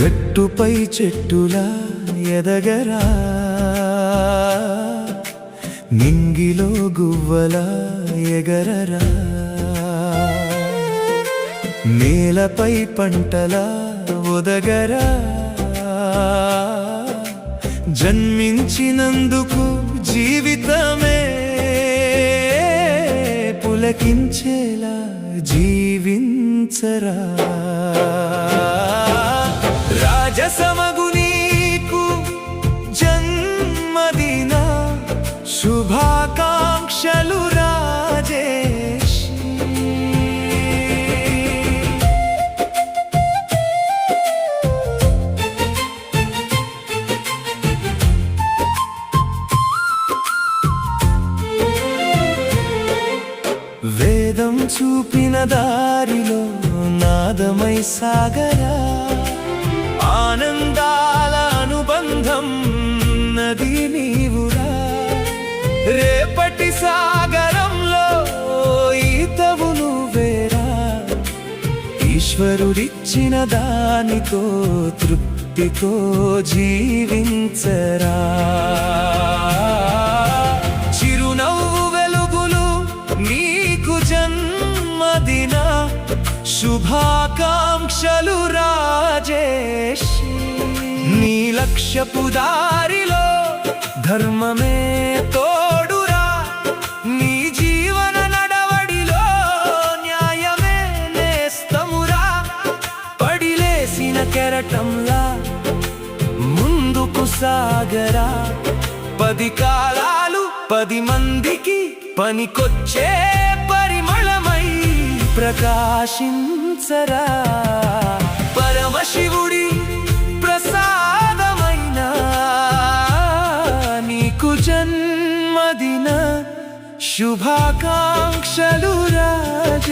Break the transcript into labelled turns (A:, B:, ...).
A: గట్టుపై చెట్టులా ఎదగరా, నింగిలో గువ్వలా ఎగరరా, నేలపై పంటలా ఒదగరా, జన్మించినందుకు జీవితమే పులకించేలా జీవించరా. రాజసమగు నీకు జన్మదిన శుభాకాంక్షలు రాజేష్. వేదం చూపిన దారిలో నాదమై సాగరా, ఆనందాల అనుబంధం నది నీవురా, రేపటి సాగరంలో ఈతవు నువ్వేరా, ఈశ్వరుడిచ్చిన దానితో తృప్తితో జీవించరా. చిరునవ్వు వెలుగులు నీకు జన్మదిన శుభాకాంక్షలు రాజేష్. నీ లక్ష్యపు దారిలో ధర్మమే తోడురా, నీ జీవన నడవడిలో న్యాయమే నేస్తమురా, పడిలేసిన కెరటంలా ముందుకు సాగరా, 10 కాలాలు 10 మందికి పనికొచ్చే పరిమళమై ప్రకాశించరా. పరమశివుడి ప్రసాదమైన నీకు జన్మదిన శుభాకాంక్షలు రాజేష్.